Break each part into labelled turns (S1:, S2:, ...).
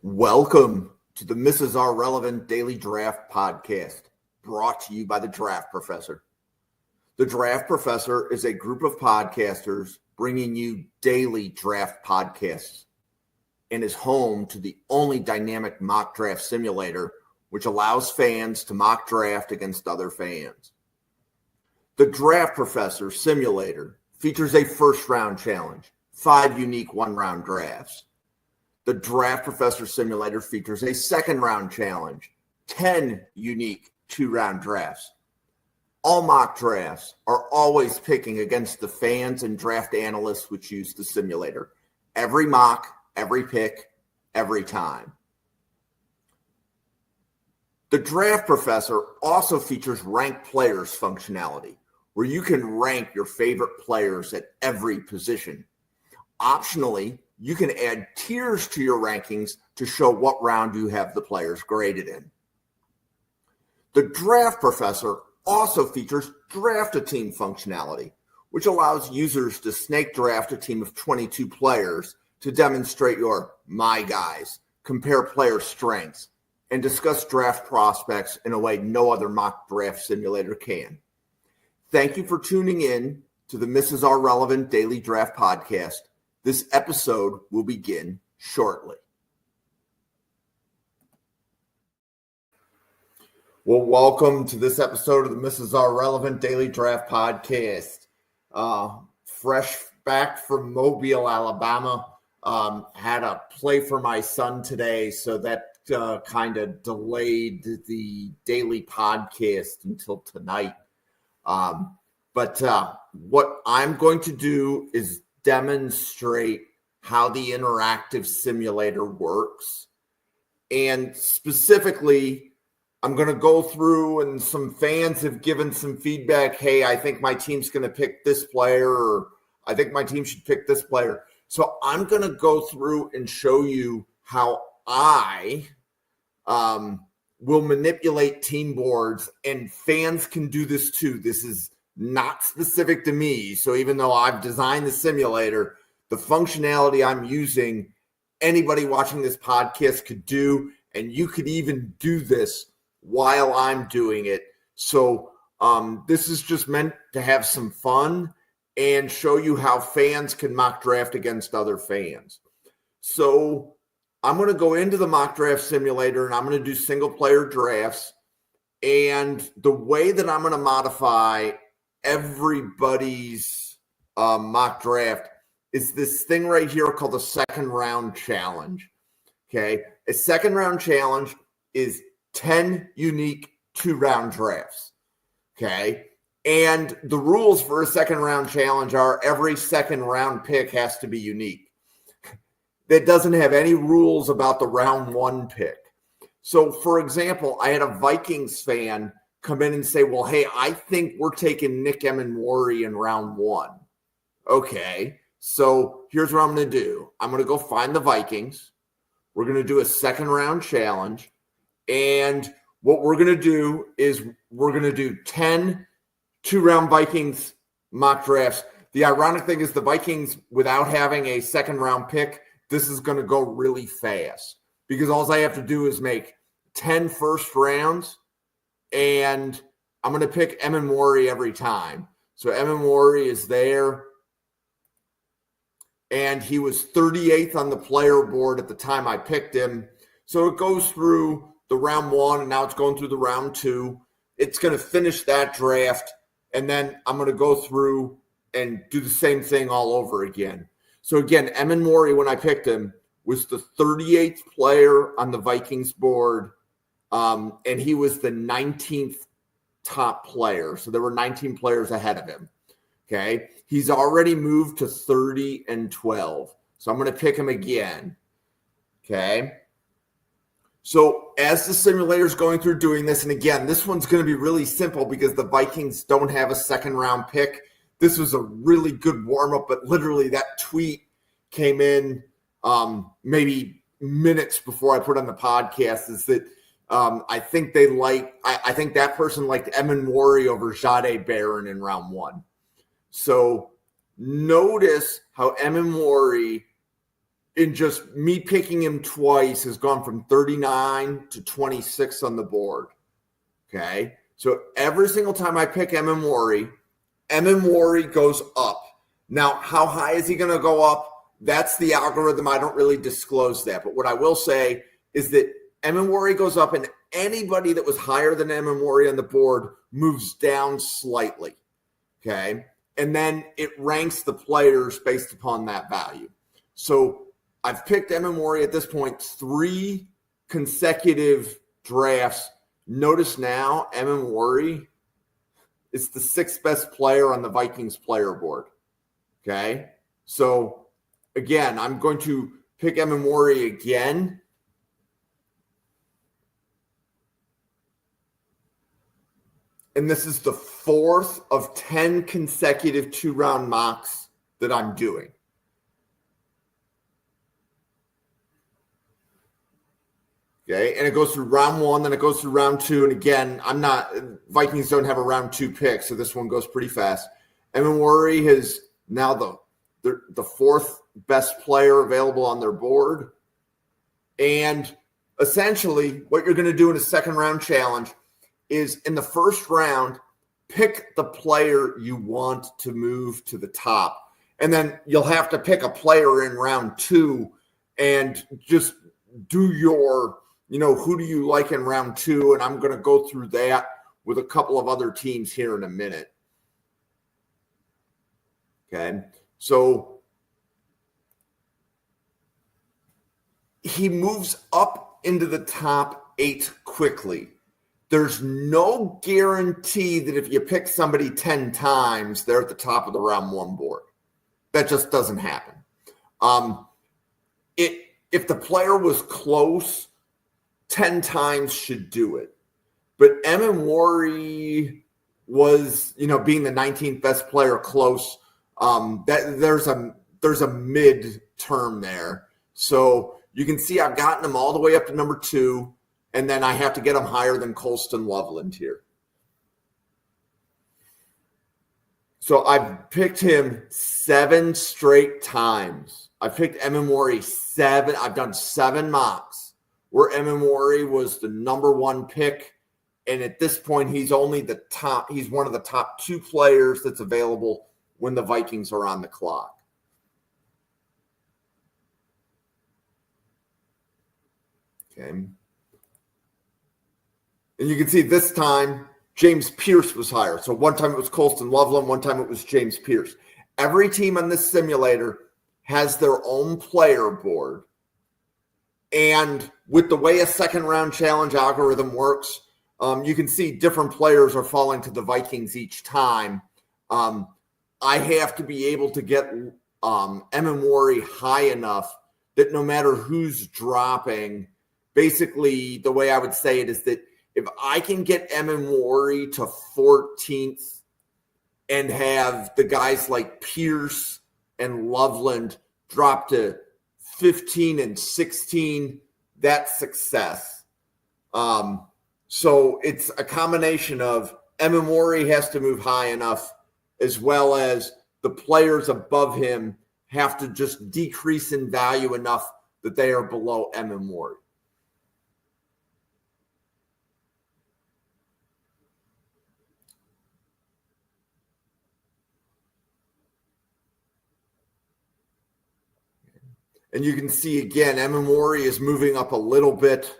S1: Welcome to the Mrs. R Relevant Daily Draft Podcast, brought to you by The Draft Professor. The Draft Professor is a group of podcasters bringing you daily draft podcasts and is home to the only dynamic mock draft simulator which allows fans to mock draft against other fans. The Draft Professor Simulator features a first-round challenge, 5 unique one-round drafts. The Draft Professor Simulator features a second-round challenge, 10 unique 2-round drafts. All mock drafts are always picking against the fans and draft analysts which use the simulator. Every mock, every pick, every time. The Draft Professor also features ranked players functionality, where you can rank your favorite players at every position. Optionally, you can add tiers to your rankings to show what round you have the players graded in. The Draft Professor also features Draft a Team functionality, which allows users to snake draft a team of 22 players to demonstrate your my guys, compare player strengths, and discuss draft prospects in a way no other mock draft simulator can. Thank you for tuning in to the Mrs. R Relevant Daily Draft Podcast. This episode will begin shortly. Well, welcome to this episode of the Mrs. R Relevant Daily Draft Podcast. Fresh back from Mobile, Alabama. Had a play for my son today, so that kind of delayed the daily podcast until tonight. But what I'm going to do is demonstrate how the interactive simulator works. And specifically, I'm going to go through, and some fans have given some feedback. Hey, I think my team's going to pick this player, or I think my team should pick this player. So I'm going to go through and show you how I will manipulate team boards, and fans can do this too. This is not specific to me. So even though I've designed the simulator, the functionality I'm using, anybody watching this podcast could do, and you could even do this while I'm doing it. So this is just meant to have some fun and show you how fans can mock draft against other fans. So I'm going to go into the mock draft simulator, and I'm going to do single player drafts. And the way that I'm going to modify everybody's mock draft is this thing right here called the second round challenge. Okay. A second round challenge is 10 unique 2-round drafts. Okay. And the rules for a second round challenge are every second round pick has to be unique. That doesn't have any rules about the round 1 pick. So for example, I had a Vikings fan come in and say, well, hey, I think we're taking Nick Emenwari in round 1. Okay, so here's what I'm going to do. I'm going to go find the Vikings. We're going to do a second round challenge. And what we're going to do is we're going to do 10 2-round Vikings mock drafts. The ironic thing is the Vikings, without having a second round pick, this is going to go really fast because all I have to do is make 10 first rounds. And I'm going to pick Emenwari every time. So Emenwari is there. And he was 38th on the player board at the time I picked him. So it goes through the round 1, and now it's going through the round 2. It's going to finish that draft. And then I'm going to go through and do the same thing all over again. So again, Emenwari, when I picked him, was the 38th player on the Vikings board. And he was the 19th top player. So there were 19 players ahead of him. Okay. He's already moved to 30 and 12. So I'm going to pick him again. Okay. So as the simulator is going through doing this, and again, this one's going to be really simple because the Vikings don't have a second round pick. This was a really good warm up, but literally that tweet came in maybe minutes before I put on the podcast, is that I think I think that person liked Emenwari over Jahdae Barron in round 1. So notice how Emenwari in just me picking him twice has gone from 39 to 26 on the board. Okay. So every single time I pick Emmanwori goes up. Now, how high is he going to go up? That's the algorithm. I don't really disclose that. But what I will say is that Emmanwori goes up, and anybody that was higher than Emmanwori on the board moves down slightly. Okay. And then it ranks the players based upon that value. So I've picked Emmanwori at this point 3 consecutive drafts. Notice now Emmanwori is the 6th best player on the Vikings player board. Okay. So again, I'm going to pick Emmanwori again. And this is the 4th of 10 consecutive 2-round mocks that I'm doing. Okay, and it goes through round 1, then it goes through round 2. And again, Vikings don't have a round 2 pick, so this one goes pretty fast. Emmanwori is now the 4th best player available on their board. And essentially, what you're going to do in a second round challenge is in the first round, pick the player you want to move to the top. And then you'll have to pick a player in round 2 and just do your, who do you like in round 2? And I'm going to go through that with a couple of other teams here in a minute. Okay. So he moves up into the top 8 quickly. There's no guarantee that if you pick somebody 10 times, they're at the top of the round 1 board. That just doesn't happen. If the player was close, 10 times should do it. But Emmanwori was, being the 19th best player close, there's a mid-term there. So you can see I've gotten him all the way up to number 2. And then I have to get him higher than Colston Loveland here. So I've picked him 7 straight times. I picked Emmanwori 7. I've done 7 mocks where Emmanwori was the number 1 pick. And at this point, he's only the top. He's one of the top 2 players that's available when the Vikings are on the clock. Okay. And you can see this time, James Pierce was higher. So one time it was Colston Loveland, one time it was James Pierce. Every team on this simulator has their own player board. And with the way a second round challenge algorithm works, you can see different players are falling to the Vikings each time. I have to be able to get Emmanwori high enough that no matter who's dropping, basically the way I would say it is that if I can get Emmanwori to 14th and have the guys like Pierce and Loveland drop to 15 and 16, that's success. So it's a combination of Emmanwori has to move high enough, as well as the players above him have to just decrease in value enough that they are below Emmanwori. And you can see again, Emmanwori is moving up a little bit.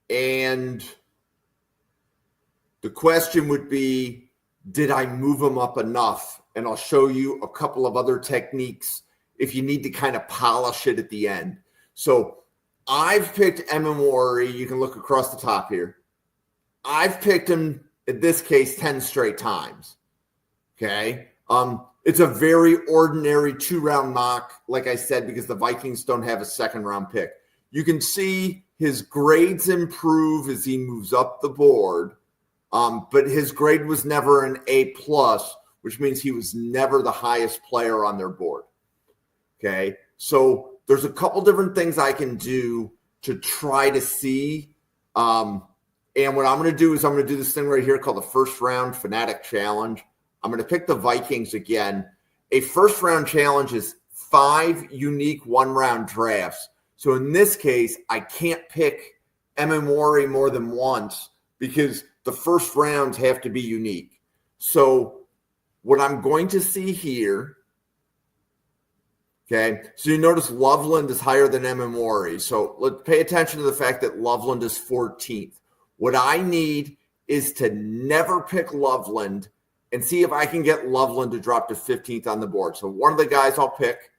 S1: And the question would be, did I move him up enough? And I'll show you a couple of other techniques if you need to kind of polish it at the end. So I've picked Emmanwori. You can look across the top here. I've picked him, in this case, 10 straight times. Okay. It's a very ordinary 2-round mock, like I said, because the Vikings don't have a second-round pick. You can see his grades improve as he moves up the board, but his grade was never an A+, which means he was never the highest player on their board. Okay, so there's a couple different things I can do to try to see. And what I'm going to do is I'm going to do this thing right here called the first round Fanatic Challenge. I'm going to pick the Vikings again, A first round challenge is 5 unique 1-round drafts. So in this case, I can't pick Emimori more than once because the first rounds have to be unique. So what I'm going to see here, okay, so you notice Loveland is higher than Emimori. So let's pay attention to the fact that Loveland is 14th. What I need is to never pick Loveland and see if I can get Loveland to drop to 15th on the board. So one of the guys I'll pick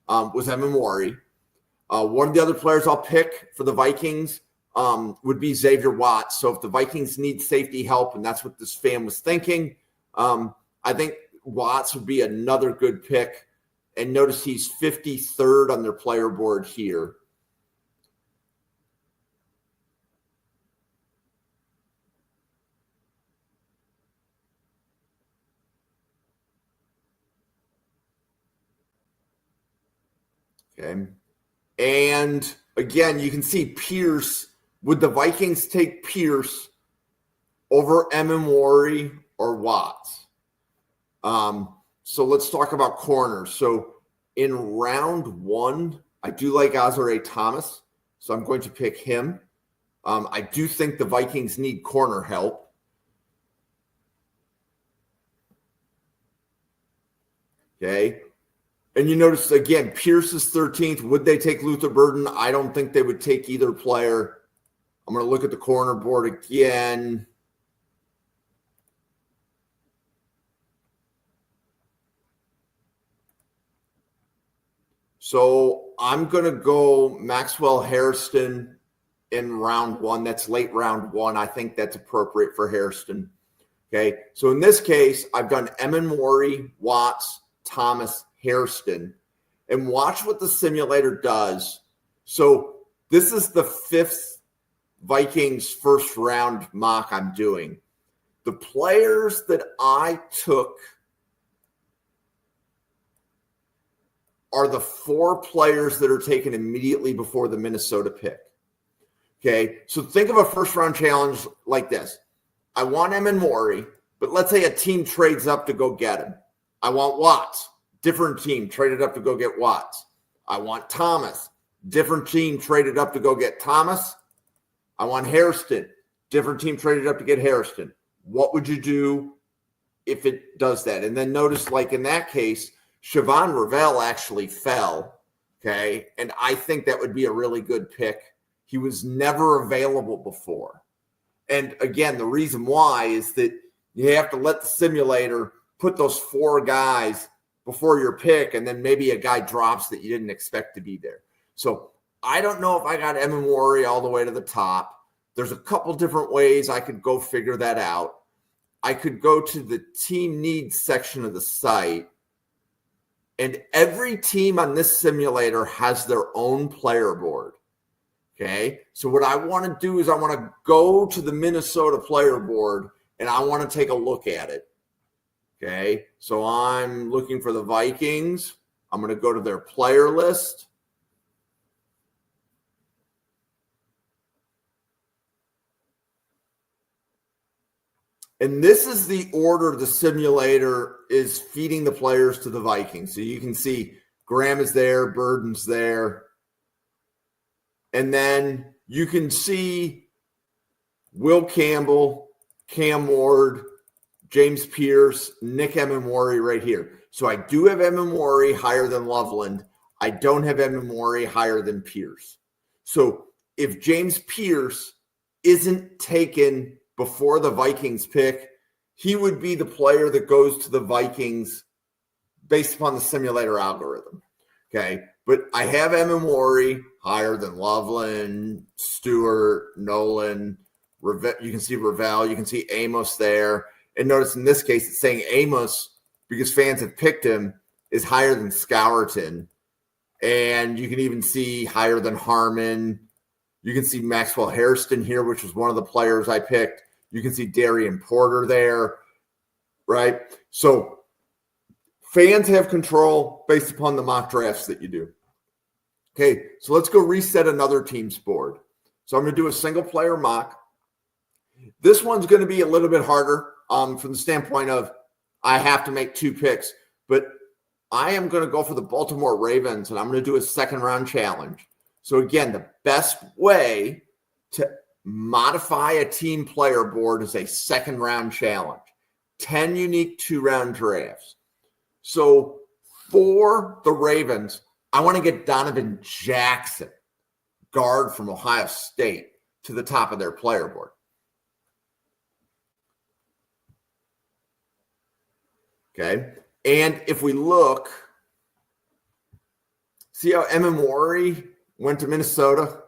S1: was Emimori. One of the other players I'll pick for the Vikings would be Xavier Watts. So if the Vikings need safety help, and that's what this fan was thinking, I think Watts would be another good pick. And notice he's 53rd on their player board here. Okay. And again, you can see Pierce. Would the Vikings take Pierce over Emimori or Watts? So let's talk about corners. So in round 1, I do like Azareye'h Thomas, so I'm going to pick him. I do think the Vikings need corner help. Okay. And you notice, again, Pierce is 13th. Would they take Luther Burden? I don't think they would take either player. I'm going to look at the corner board again. So I'm going to go Maxwell Hairston in round 1. That's late round 1. I think that's appropriate for Hairston. Okay. So in this case, I've done Emimori, Watts, Thomas, Hairston, and watch what the simulator does. So this is the 5th Vikings first round mock I'm doing. The players that I took are the 4 players that are taken immediately before the Minnesota pick. Okay, so think of a first round challenge like this. I want Emimori, but let's say a team trades up to go get him. I want Watts. Different team traded up to go get Watts. I want Thomas. Different team traded up to go get Thomas. I want Hairston. Different team traded up to get Hairston. What would you do if it does that? And then notice, like in that case, Siobhan Ravel actually fell, okay? And I think that would be a really good pick. He was never available before. And again, the reason why is that you have to let the simulator put those 4 guys before your pick, and then maybe a guy drops that you didn't expect to be there. So I don't know if I got Emimori all the way to the top. There's a couple different ways I could go figure that out. I could go to the team needs section of the site, and every team on this simulator has their own player board. Okay, so what I want to do is I want to go to the Minnesota player board, and I want to take a look at it. Okay, so I'm looking for the Vikings. I'm going to go to their player list. And this is the order the simulator is feeding the players to the Vikings. So you can see Graham is there, Burden's there. And then you can see Will Campbell, Cam Ward, James Pierce, Nick Emimori right here. So I do have Emimori higher than Loveland. I don't have Emimori higher than Pierce. So if James Pierce isn't taken before the Vikings pick, he would be the player that goes to the Vikings based upon the simulator algorithm. Okay. But I have Emimori higher than Loveland, Stewart, Nolan. You can see Ravel. You can see Amos there. And notice in this case, it's saying Amos, because fans have picked him, is higher than Scourton. And you can even see higher than Harmon. You can see Maxwell Hairston here, which was one of the players I picked. You can see Darian Porter there, right? So fans have control based upon the mock drafts that you do. Okay, so let's go reset another team's board. So I'm going to do a single player mock. This one's going to be a little bit harder from the standpoint of I have to make 2 picks. But I am going to go for the Baltimore Ravens, and I'm going to do a second-round challenge. So, again, the best way to modify a team player board is a second-round challenge. 10 unique two-round drafts. So, for the Ravens, I want to get Donovan Jackson, guard from Ohio State, to the top of their player board. Okay. And if we look, see how Emimori went to Minnesota?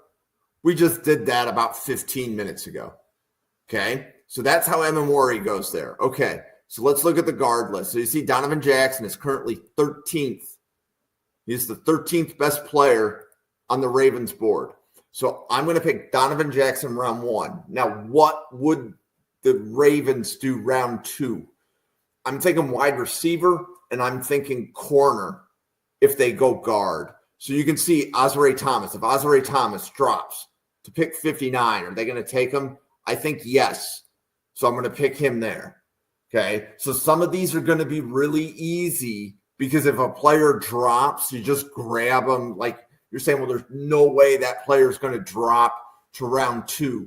S1: We just did that about 15 minutes ago. Okay. So that's how Emimori goes there. Okay. So let's look at the guard list. So you see Donovan Jackson is currently 13th. He's the 13th best player on the Ravens board. So I'm going to pick Donovan Jackson round 1. Now, what would the Ravens do round 2? I'm thinking wide receiver, and I'm thinking corner if they go guard. So you can see Azareye'h Thomas. If Azareye'h Thomas drops to pick 59, are they going to take him? I think yes. So I'm going to pick him there. Okay. So some of these are going to be really easy because if a player drops, you just grab them. Like you're saying, well, there's no way that player is going to drop to round 2.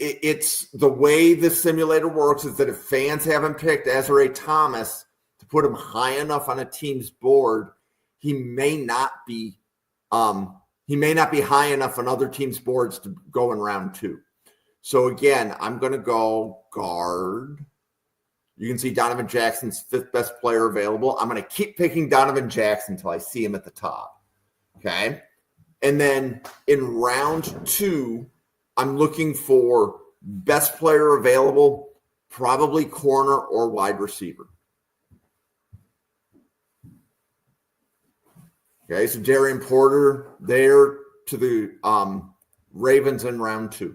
S1: It's the way the simulator works is that if fans haven't picked Azareye'h Thomas to put him high enough on a team's board, he may not be high enough on other teams' boards to go in round 2. So again, I'm going to go guard. You can see Donovan Jackson's 5th best player available. I'm going to keep picking Donovan Jackson until I see him at the top. Okay. And then in round 2, I'm looking for best player available, probably corner or wide receiver. Okay, so Darian Porter there to the Ravens in round 2.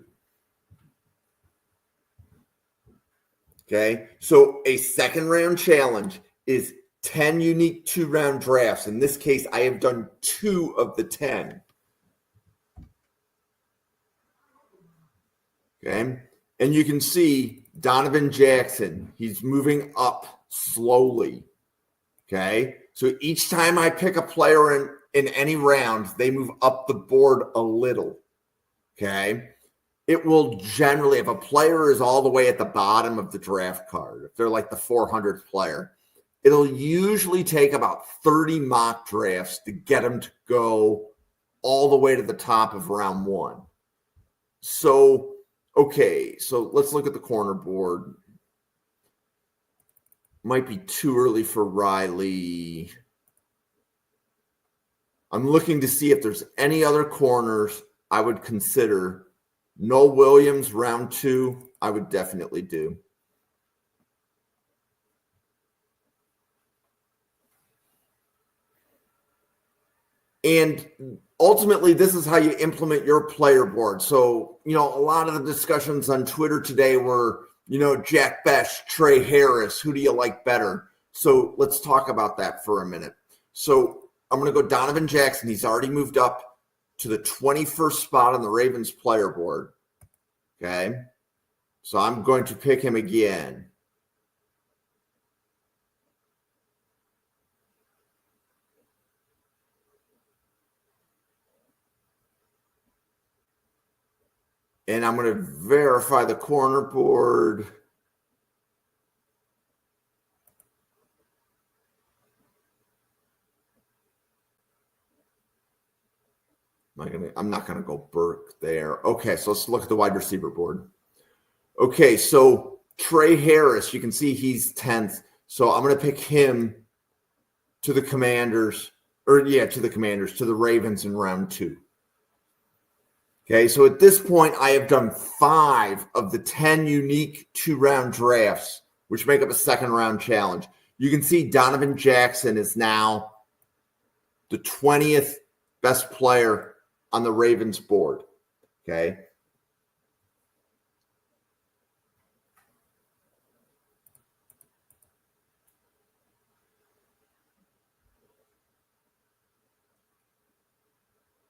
S1: Okay, so a second-round challenge is 10 unique two-round drafts. In this case, I have done 2 of the 10. Okay, and you can see Donovan Jackson, he's moving up slowly. Okay, so each time I pick a player in any round, they move up the board a little. Okay, it will generally, if a player is all the way at the bottom of the draft card, if they're like the 400th player, it'll usually take about 30 mock drafts to get them to go all the way to the top of round 1. So, okay, so let's look at the corner board. Might be too early for Riley. I'm looking to see if there's any other corners I would consider. Noel Williams, round 2, I would definitely do. And ultimately, this is how you implement your player board. So, a lot of the discussions on Twitter today were, Jack Bech, Trey Harris, who do you like better? So let's talk about that for a minute. So I'm going to go Donovan Jackson. He's already moved up to the 21st spot on the Ravens player board. Okay. So I'm going to pick him again. And I'm going to verify the corner board. I'm not going to go Burke there. Okay, so let's look at the wide receiver board. Okay, so Trey Harris, you can see he's 10th. So I'm going to pick him to the Commanders, to the Ravens in round 2. Okay, so at this point, I have done 5 of the 10 unique two-round drafts, which make up a second-round challenge. You can see Donovan Jackson is now the 20th best player on the Ravens board. Okay.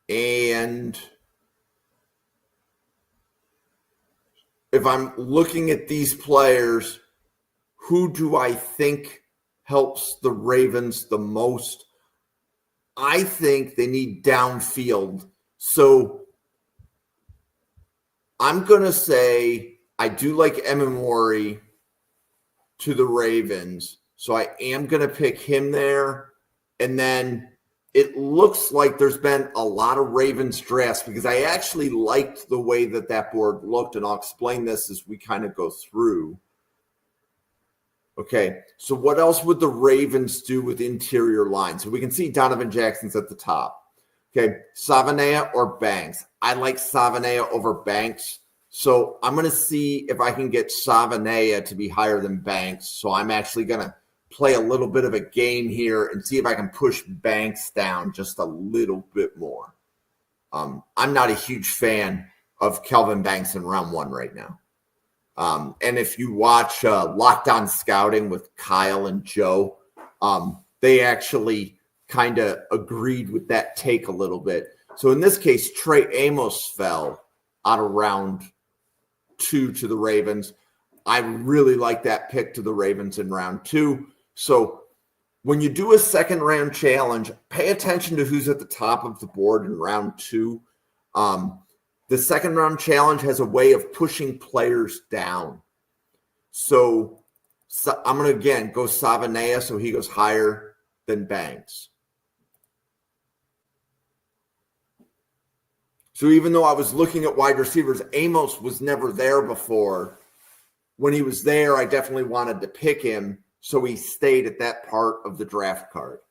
S1: And if I'm looking at these players, who do I think helps the Ravens the most? I think they need downfield. So I'm going to say I do like Emmanwori to the Ravens. So I am going to pick him there. And then it looks like there's been a lot of Ravens drafts because I actually liked the way that board looked. And I'll explain this as we kind of go through. Okay, so what else would the Ravens do with interior line? So we can see Donovan Jackson's at the top. Okay, Savanea or Banks? I like Savanea over Banks. So I'm going to see if I can get Savanea to be higher than Banks. So I'm actually going to play a little bit of a game here and see if I can push Banks down just a little bit more. I'm not a huge fan of Kelvin Banks in round 1 right now. And if you watch Locked On Scouting with Kyle and Joe, they actually kind of agreed with that take a little bit. So in this case, Trey Amos fell out of round 2 to the Ravens. I really like that pick to the Ravens in round 2. So when you do a second round challenge, pay attention to who's at the top of the board in round 2. The second round challenge has a way of pushing players down. So I'm going to, again, go Savanea so he goes higher than Banks. So even though I was looking at wide receivers, Amos was never there before. When he was there, I definitely wanted to pick him, so he stayed at that part of the draft card.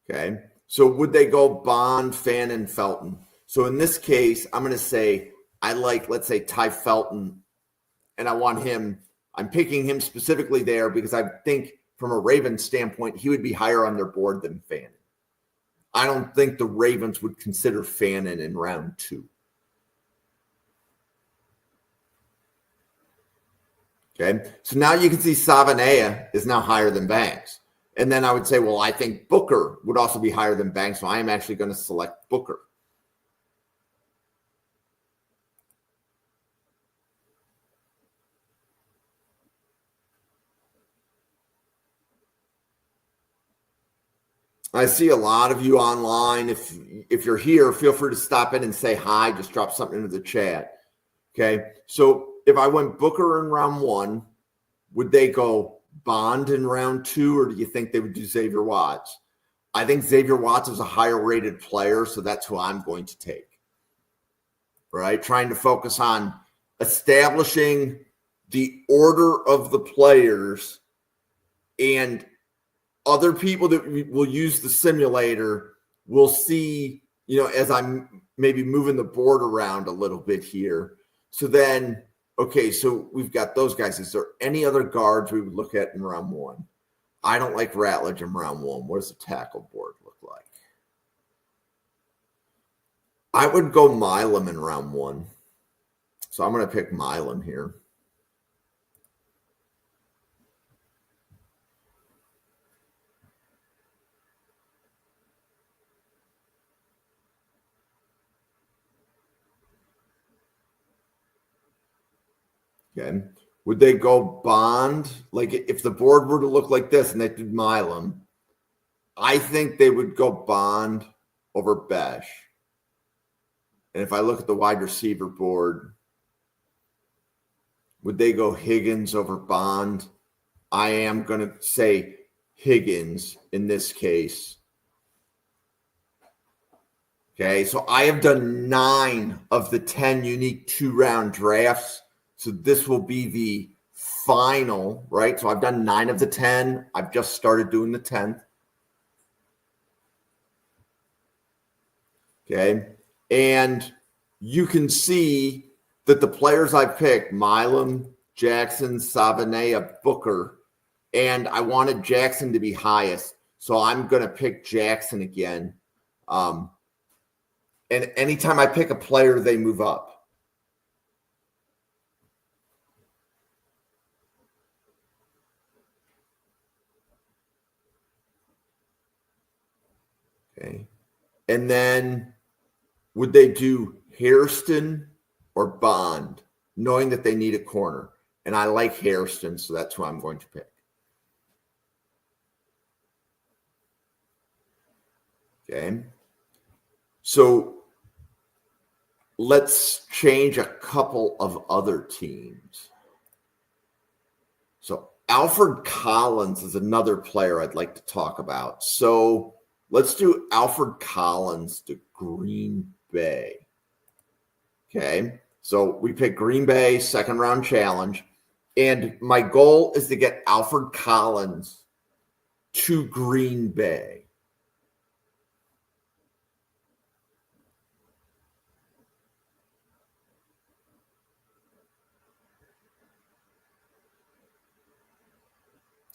S1: Okay. So would they go Bond, Fannin, Felton? So in this case, I'm going to say I like, let's say, Ty Felton, and I want him. I'm picking him specifically there because I think from a Ravens standpoint, he would be higher on their board than Fannin. I don't think the Ravens would consider Fannin in round 2. Okay. So now you can see Savanea is now higher than Banks. And then I would say, well, I think Booker would also be higher than Banks, so I am actually going to select Booker. I see a lot of you online. If you're here, feel free to stop in and say hi. Just drop something into the chat. Okay. So if I went Booker in round 1, would they go Bond in round 2, or do you think they would do Xavier Watts? I think Xavier Watts is a higher rated player, so that's who I'm going to take. Right? Trying to focus on establishing the order of the players, and other people that will use the simulator will see, as I'm maybe moving the board around a little bit here. So then, okay, so we've got those guys. Is there any other guards we would look at in round 1? I don't like Ratledge in round 1. What does the tackle board look like? I would go Milam in round 1. So I'm going to pick Milam here. Okay. Would they go Bond? Like if the board were to look like this and they did Milam, I think they would go Bond over Besh. And if I look at the wide receiver board, would they go Higgins over Bond? I am going to say Higgins in this case. Okay, so I have done 9 of the 10 unique 2-round drafts. So this will be the final, right? So I've done 9 of the 10. I've just started doing the 10th. Okay, and you can see that the players I picked, Milam, Jackson, Savanea, Booker, and I wanted Jackson to be highest. So I'm going to pick Jackson again. And anytime I pick a player, they move up. Okay. And then would they do Hairston or Bond, knowing that they need a corner? And I like Hairston, so that's who I'm going to pick. Okay. So let's change a couple of other teams. So Alfred Collins is another player I'd like to talk about. So let's do Alfred Collins to Green Bay. Okay. So we pick Green Bay, second round challenge. And my goal is to get Alfred Collins to Green Bay.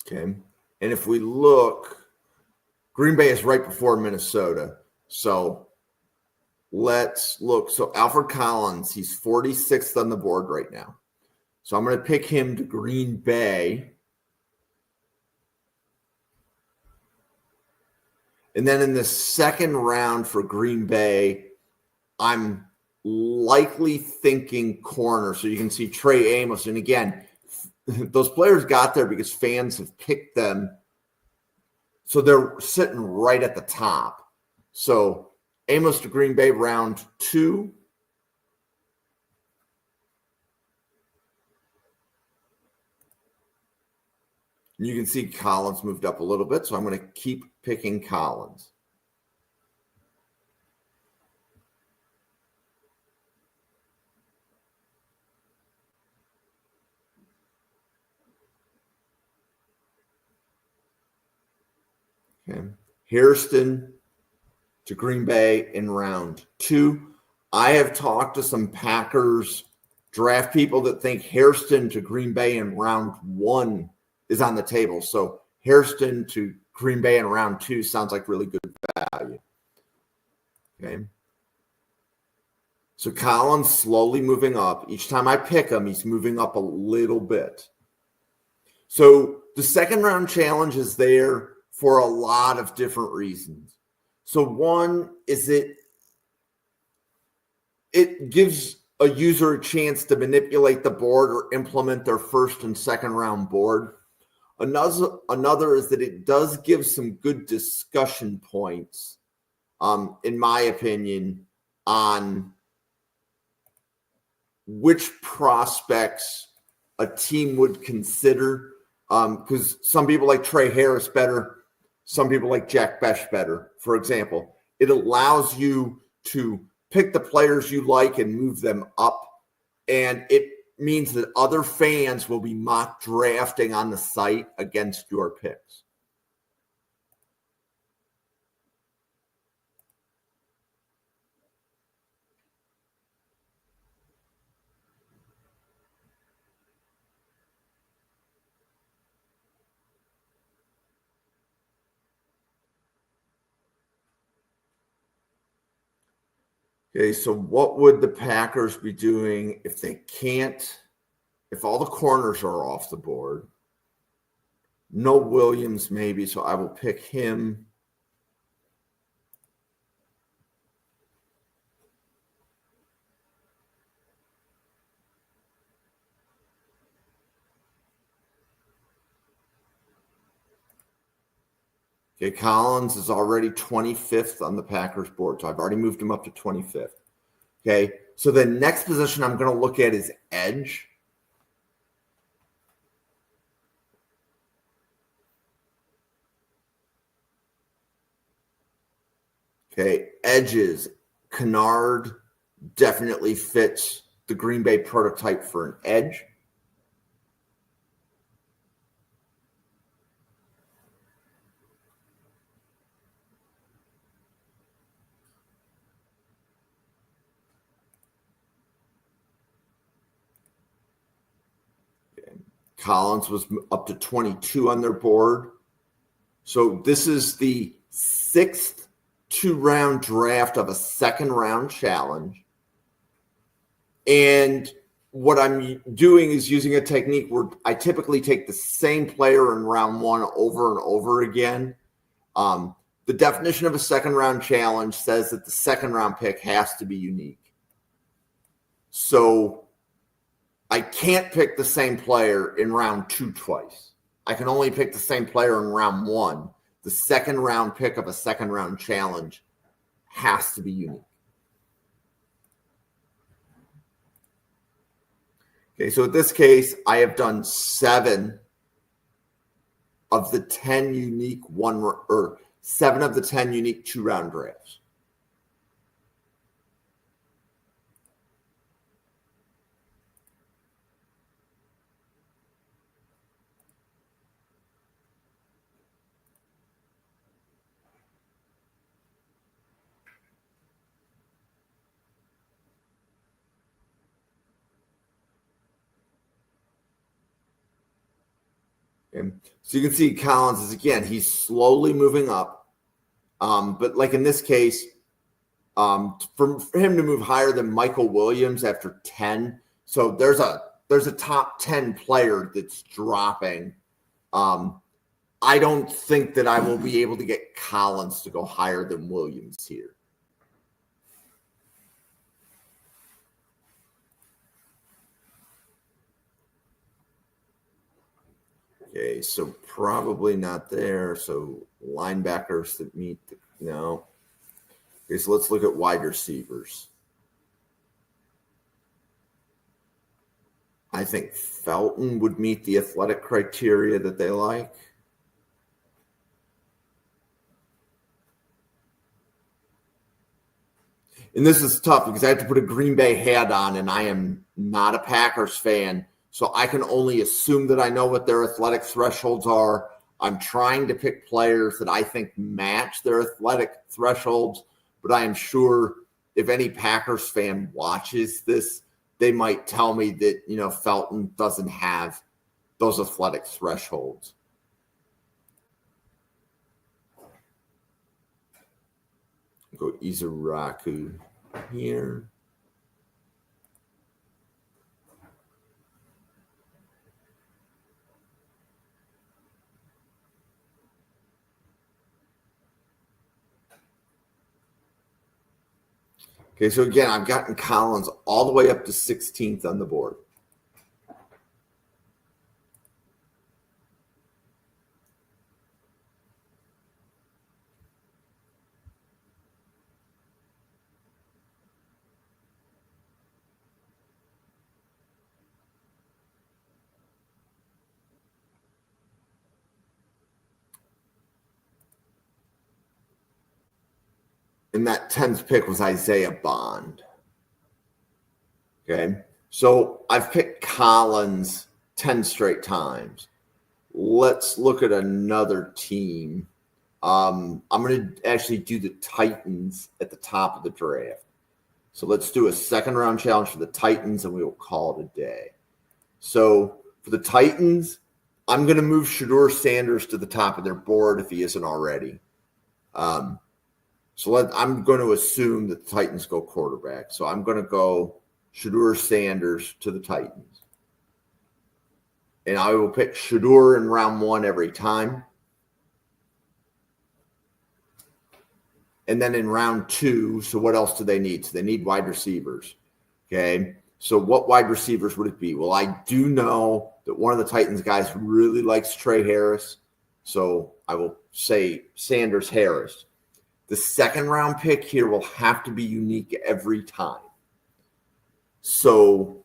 S1: Okay. And if we look, Green Bay is right before Minnesota. So let's look. So Alfred Collins, he's 46th on the board right now. So I'm going to pick him to Green Bay. And then in the second round for Green Bay, I'm likely thinking corner. So you can see Trey Amos. And again, those players got there because fans have picked them. So they're sitting right at the top. So Amos to Green Bay, round 2. You can see Collins moved up a little bit, so I'm going to keep picking Collins. Okay. Hairston to Green Bay in round 2. I have talked to some Packers draft people that think Hairston to Green Bay in round 1 is on the table. So Hairston to Green Bay in round 2 sounds like really good value. Okay. So Collins slowly moving up. Each time I pick him, he's moving up a little bit. So the second round challenge is there for a lot of different reasons. So one is it gives a user a chance to manipulate the board or implement their first and second round board. Another is that it does give some good discussion points, in my opinion, on which prospects a team would consider. Because some people like Trey Harris better, some people like Jack Bech better. For example, it allows you to pick the players you like and move them up, and it means that other fans will be mock drafting on the site against your picks. Okay, so what would the Packers be doing if all the corners are off the board? No Williams, maybe, so I will pick him. Okay, Collins is already 25th on the Packers board, so I've already moved him up to 25th. Okay, so the next position I'm going to look at is edge. Okay, edges. Kennard definitely fits the Green Bay prototype for an edge. Collins was up to 22 on their board. So this is the 6th 2-round draft of a second round challenge. And what I'm doing is using a technique where I typically take the same player in round 1 over and over again. The definition of a second round challenge says that the second round pick has to be unique. So I can't pick the same player in round 2 twice. I can only pick the same player in round 1. The second round pick of a second round challenge has to be unique. Okay, so in this case, I have done 7 of the 10 unique 7 of the 10 unique 2-round drafts. And so you can see Collins is, again, he's slowly moving up. But like in this case, for him to move higher than Michael Williams after 10, so there's a top 10 player that's dropping. I don't think that I will be able to get Collins to go higher than Williams here. Okay, so probably not there. So linebackers that meet no. Okay, so let's look at wide receivers. I think Felton would meet the athletic criteria that they like. And this is tough because I have to put a Green Bay hat on, and I am not a Packers fan. So I can only assume that I know what their athletic thresholds are. I'm trying to pick players that I think match their athletic thresholds, but I am sure if any Packers fan watches this, they might tell me that, Felton doesn't have those athletic thresholds. Go Izaraku here. Okay, so again, I've gotten Collins all the way up to 16th on the board. And that 10th pick was Isaiah Bond. Okay, so I've picked Collins 10 straight times. Let's look at another team. I'm going to actually do the Titans at the top of the draft. So let's do a second round challenge for the Titans, and we will call it a day. So for the Titans, I'm going to move Shedeur Sanders to the top of their board if he isn't already. So I'm going to assume that the Titans go quarterback. So I'm going to go Shedeur Sanders to the Titans. And I will pick Shedeur in round 1 every time. And then in round 2, so what else do they need? So they need wide receivers. Okay. So what wide receivers would it be? Well, I do know that one of the Titans guys really likes Trey Harris. So I will say Sanders Harris. The second round pick here will have to be unique every time. So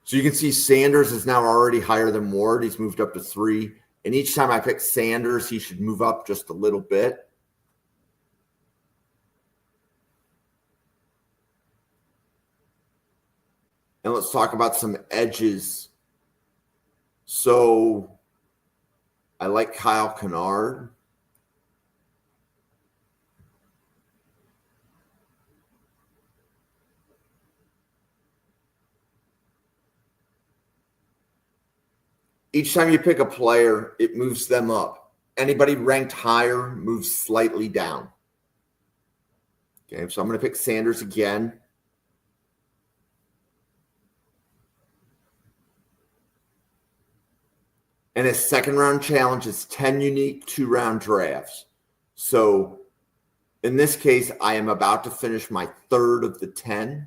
S1: you can see Sanders is now already higher than Ward. He's moved up to 3. And each time I pick Sanders, he should move up just a little bit. And let's talk about some edges. So I like Kyle Kennard. Each time you pick a player, it moves them up. Anybody ranked higher moves slightly down. Okay, so I'm going to pick Sanders again. And his second round challenge is 10 unique 2-round drafts. So in this case, I am about to finish my third of the 10.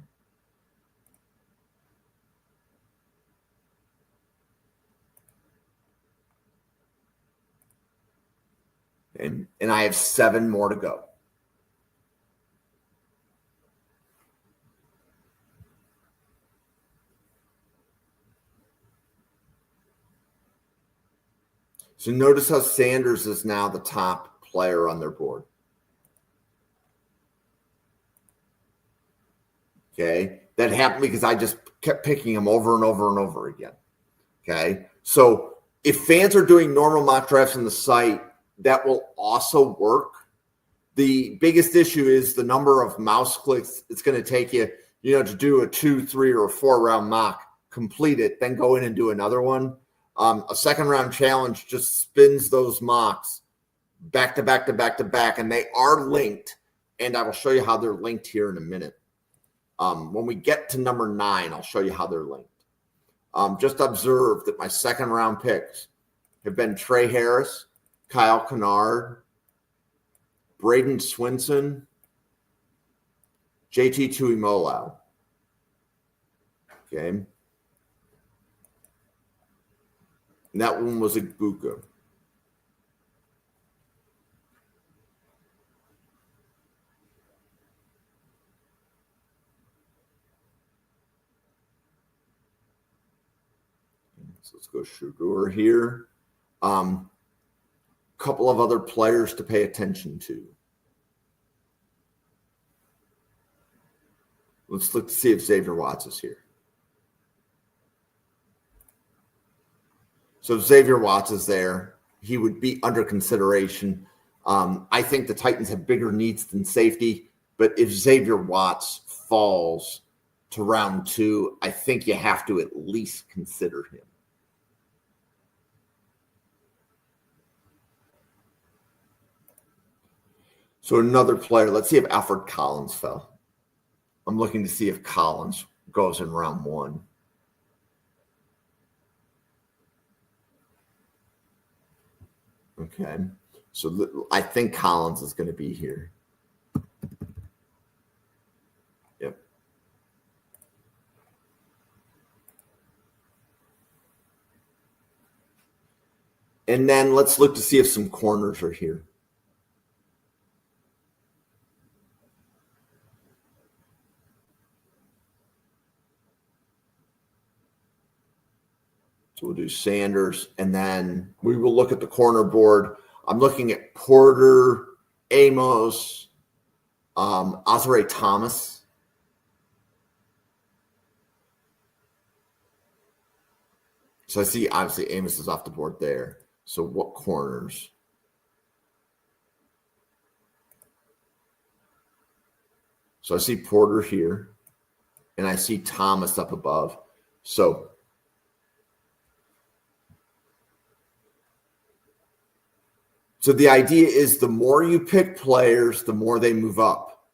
S1: And I have 7 more to go. So notice how Sanders is now the top player on their board. Okay. That happened because I just kept picking him over and over and over again. Okay. So if fans are doing normal mock drafts on the site, that will also work. The biggest issue is the number of mouse clicks it's going to take you, to do a 2, 3, or 4 round mock, complete it, then go in and do another one. A second round challenge just spins those mocks back to back to back to back, and they are linked. And I will show you how they're linked here in a minute. When we get to number 9, I'll show you how they're linked. Just observe that my second round picks have been Trey Harris, Kyle Kennard, Braden Swinson, JT Tuimoloau. Okay. And that one was Igbokwe. So let's go Shedeur here. Couple of other players to pay attention to. Let's look to see if Xavier Watts is here. So if Xavier Watts is there, he would be under consideration. I think the Titans have bigger needs than safety, but if Xavier Watts falls to round 2, I think you have to at least consider him. So another player, let's see if Alfred Collins fell. I'm looking to see if Collins goes in round 1. Okay. So I think Collins is going to be here. Yep. And then let's look to see if some corners are here. So we'll do Sanders, and then we will look at the corner board. I'm looking at Porter, Amos, Azareye'h Thomas. So I see, obviously, Amos is off the board there. So what corners? So I see Porter here, and I see Thomas up above. So the idea is the more you pick players, the more they move up.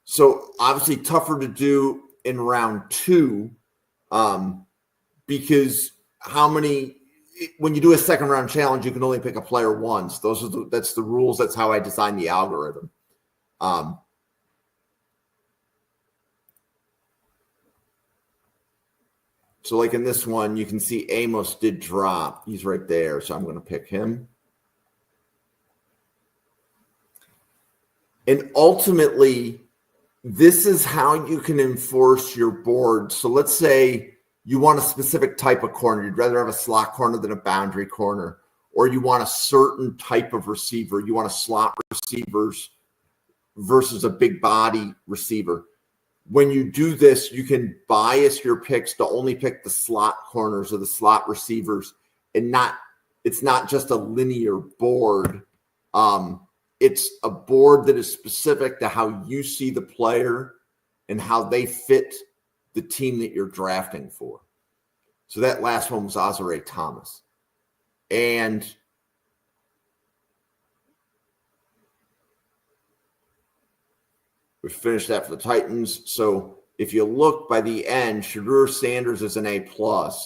S1: So obviously tougher to do in round 2 because when you do a second round challenge, you can only pick a player once. That's the rules. That's how I designed the algorithm. So like in this one, you can see Amos did drop. He's right there. So I'm going to pick him. And ultimately, this is how you can enforce your board. So let's say you want a specific type of corner. You'd rather have a slot corner than a boundary corner, or you want a certain type of receiver. You want a slot receivers versus a big body receiver. When you do this, you can bias your picks to only pick the slot corners or the slot receivers, and it's not just a linear board. It's a board that is specific to how you see the player and how they fit the team that you're drafting for. So that last one was Azareye'h Thomas. And we finished that for the Titans. So if you look by the end, Shedeur Sanders is an A+.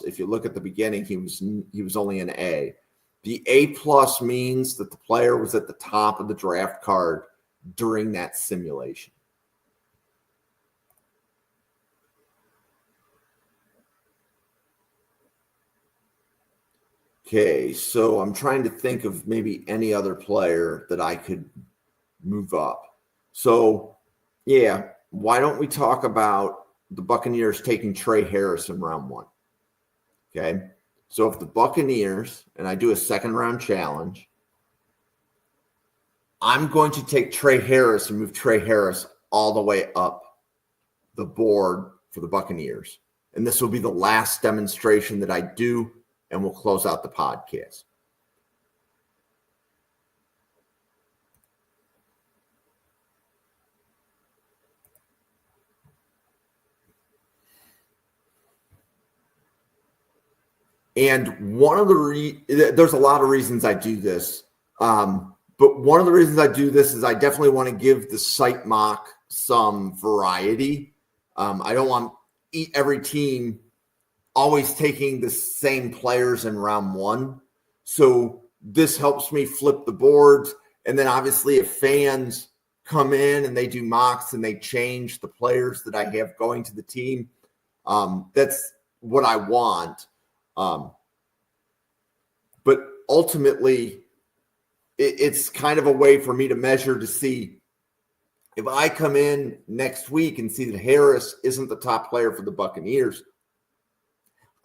S1: If you look at the beginning, he was only an A. The A+ means that the player was at the top of the draft card during that simulation. Okay, so I'm trying to think of maybe any other player that I could move up. So, yeah, why don't we talk about the Buccaneers taking Trey Harris in round 1? Okay, so if the Buccaneers, and I do a second round challenge, I'm going to take Trey Harris and move Trey Harris all the way up the board for the Buccaneers. And this will be the last demonstration that I do, and we'll close out the podcast. And one of the there's a lot of reasons I do this, but one of the reasons I do this is I definitely want to give the site mock some variety. I don't want every team always taking the same players in round 1. So this helps me flip the boards. And then obviously if fans come in and they do mocks and they change the players that I have going to the team, that's what I want. But ultimately, it's kind of a way for me to measure to see if I come in next week and see that Harris isn't the top player for the Buccaneers,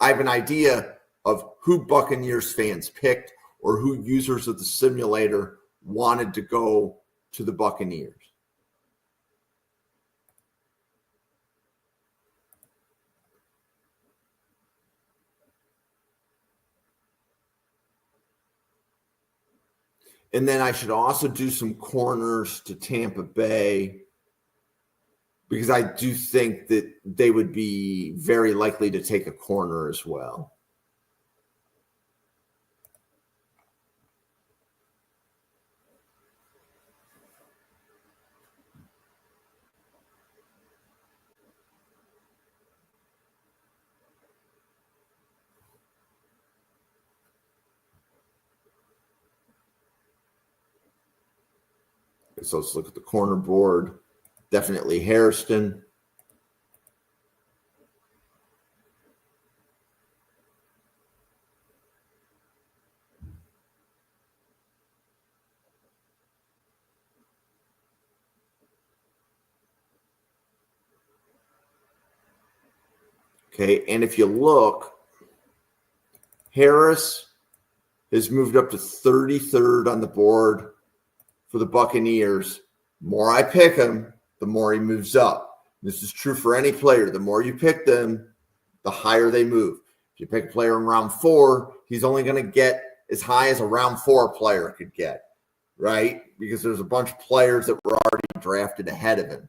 S1: I have an idea of who Buccaneers fans picked or who users of the simulator wanted to go to the Buccaneers. And then I should also do some corners to Tampa Bay because I do think that they would be very likely to take a corner as well. So let's look at the corner board. Definitely Hairston. Okay, and if you look, Harris has moved up to 33rd on the board for the Buccaneers. The more I pick him, the more he moves up. This is true for any player. The more you pick them, the higher they move. If you pick a player in round 4, he's only going to get as high as a round 4 player could get, right? Because there's a bunch of players that were already drafted ahead of him.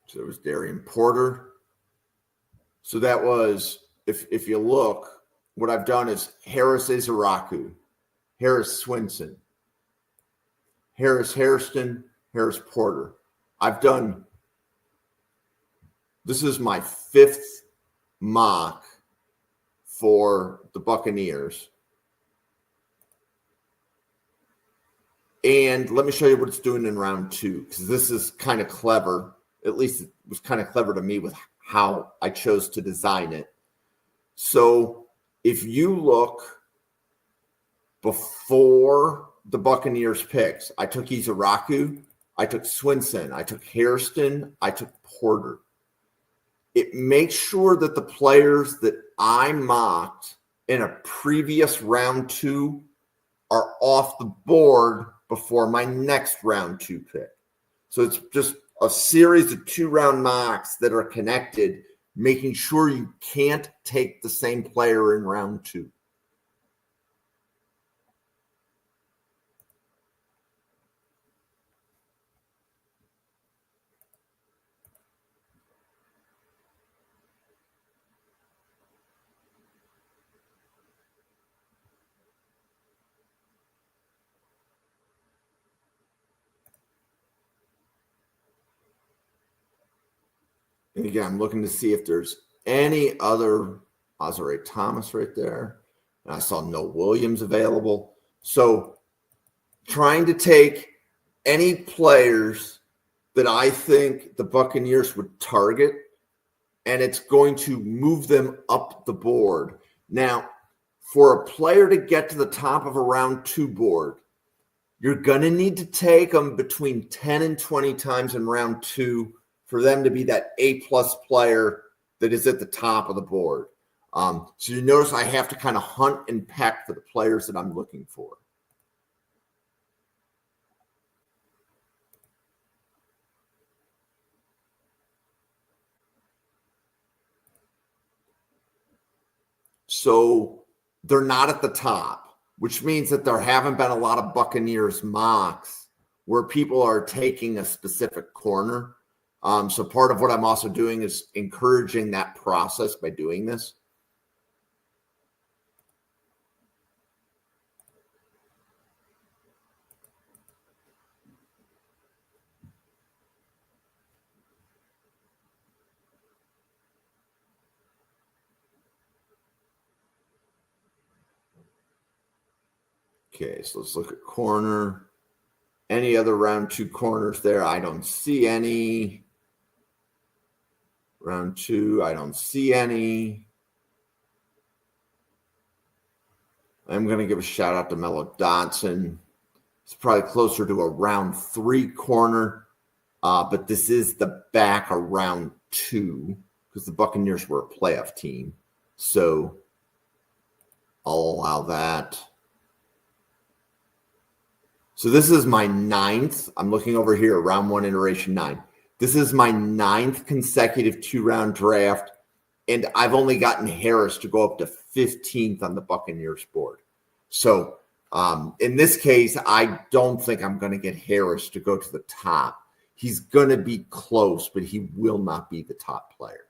S1: So it was Darian Porter. So that was, if you look, what I've done is Harris Izaraku, Harris Swinson, Harris Hairston, Harris Porter. This is my 5th mock for the Buccaneers. And let me show you what it's doing in round 2, because this is kind of clever. At least it was kind of clever to me with how I chose to design it. So if you look before the Buccaneers picks, I took Izaraku, I took Swinson, I took Hairston, I took Porter. It makes sure that the players that I mocked in a previous round 2 are off the board before my next round 2 pick. So it's just a series of 2-round mocks that are connected, making sure you can't take the same player in round 2. And again, I'm looking to see if there's any other Azare Thomas right there. And I saw no Williams available. So trying to take any players that I think the Buccaneers would target, and it's going to move them up the board. Now, for a player to get to the top of a round 2 board, you're going to need to take them between 10 and 20 times in round 2 for them to be that A-plus player that is at the top of the board. So you notice I have to kind of hunt and peck for the players that I'm looking for. So they're not at the top, which means that there haven't been a lot of Buccaneers mocks where people are taking a specific corner. So part of what I'm also doing is encouraging that process by doing this. Okay, so let's look at corner. Any other round 2 corners there? I don't see any. Round 2, I don't see any. I'm going to give a shout out to Mello Dotson. It's probably closer to a round 3 corner, but this is the back of round 2 because the Buccaneers were a playoff team. So I'll allow that. So this is my 9th. I'm looking over here, round 1, iteration 9. This is my 9th consecutive 2-round draft, and I've only gotten Harris to go up to 15th on the Buccaneers board. So in this case, I don't think I'm going to get Harris to go to the top. He's going to be close, but he will not be the top player.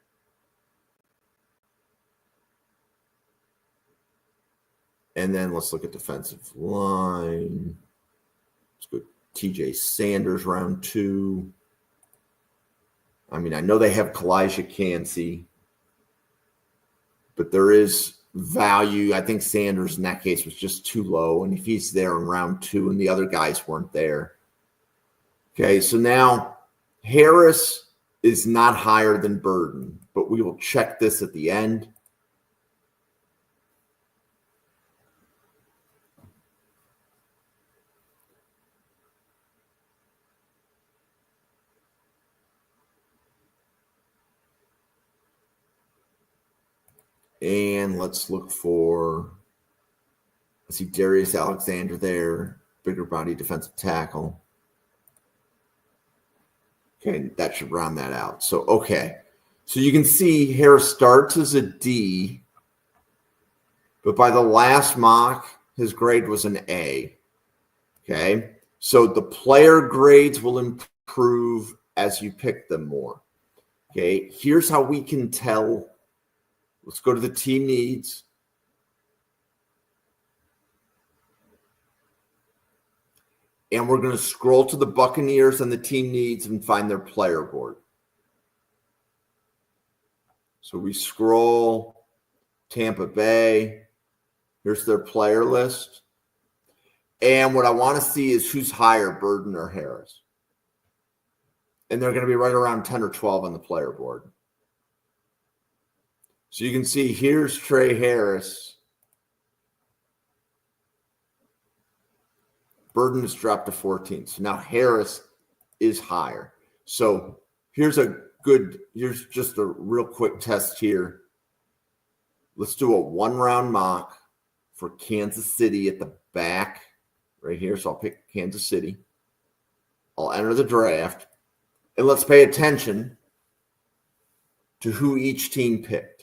S1: And then let's look at defensive line. Let's go TJ Sanders, round 2. I mean, I know they have Kalijah Kancey, but there is value. I think Sanders in that case was just too low. And if he's there in round 2 and the other guys weren't there. Okay, so now Harris is not higher than Burden, but we will check this at the end. And let's look for, I see Darius Alexander there, bigger body defensive tackle. Okay, that should round that out. So, okay. So you can see Harris starts as a D, but by the last mock, his grade was an A. Okay. So the player grades will improve as you pick them more. Okay. Here's how we can tell. Let's go to the team needs. And we're going to scroll to the Buccaneers and the team needs and find their player board. So we scroll, Tampa Bay. Here's their player list. And what I want to see is who's higher, Burden or Harris. And they're going to be right around 10 or 12 on the player board. So you can see here's Trey Harris. Burden is dropped to 14. So now Harris is higher. So here's just a real quick test here. Let's do a 1-round mock for Kansas City at the back right here. So I'll pick Kansas City. I'll enter the draft. And let's pay attention to who each team picked.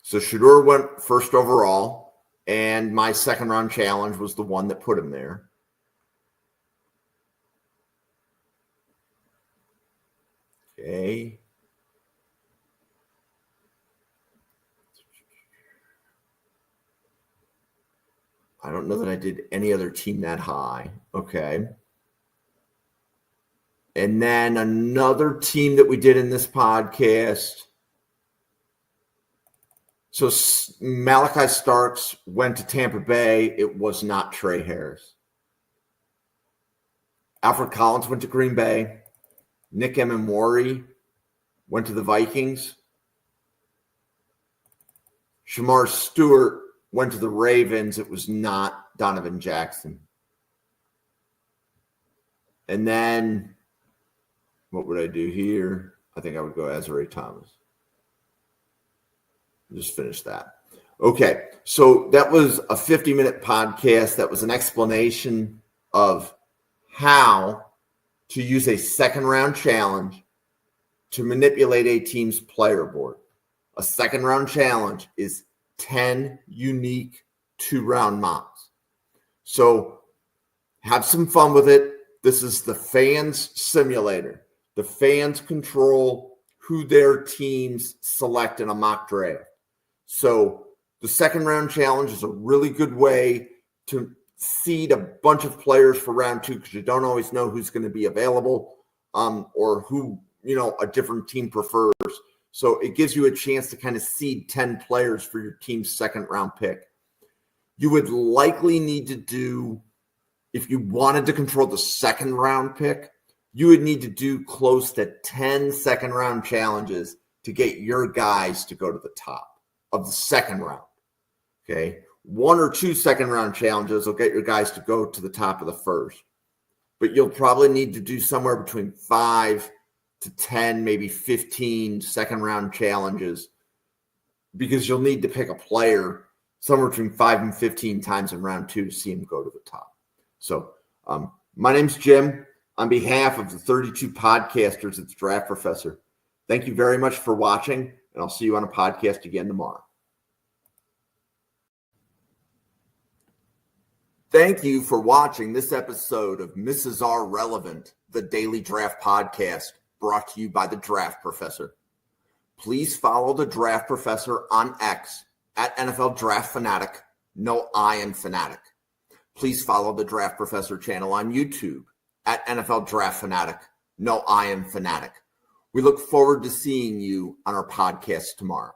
S1: So Shedeur went first overall, and my 2nd-round challenge was the one that put him there. Okay. I don't know that I did any other team that high. Okay. And then another team that we did in this podcast. So Malachi Starks went to Tampa Bay. It was not Trey Harris. Alfred Collins went to Green Bay. Nick Emmanwori went to the Vikings. Shamar Stewart went to the Ravens. It was not Donovan Jackson. And then what would I do here? I think I would go Azari Thomas. Just finish that. Okay, so that was a 50-minute podcast. That was an explanation of how to use a second-round challenge to manipulate a team's player board. A second-round challenge is 10 unique two-round mocks. So have some fun with it. This is the fans' simulator. The fans control who their teams select in a mock draft. So the second-round challenge is a really good way to seed a bunch of players for round 2 because you don't always know who's going to be available or who, a different team prefers. So it gives you a chance to kind of seed 10 players for your team's second-round pick. You would likely need to do, if you wanted to control the second-round pick, you would need to do close to 10 second-round challenges to get your guys to go to the top of the second round. Okay? 1 or 2 second-round challenges will get your guys to go to the top of the first. But you'll probably need to do somewhere between 5 to 10, maybe 15 second-round challenges because you'll need to pick a player somewhere between 5 and 15 times in round 2 to see him go to the top. So my name's Jim. On behalf of the 32 podcasters at the Draft Professor, thank you very much for watching, and I'll see you on a podcast again tomorrow. Thank you for watching this episode of Mrs. R Relevant, the Daily Draft Podcast, brought to you by the Draft Professor. Please follow the Draft Professor on X at NFL Draft Fanatic, no I in Fanatic. Please follow the Draft Professor channel on YouTube at NFL Draft Fanatic, no I in Fanatic. We look forward to seeing you on our podcast tomorrow.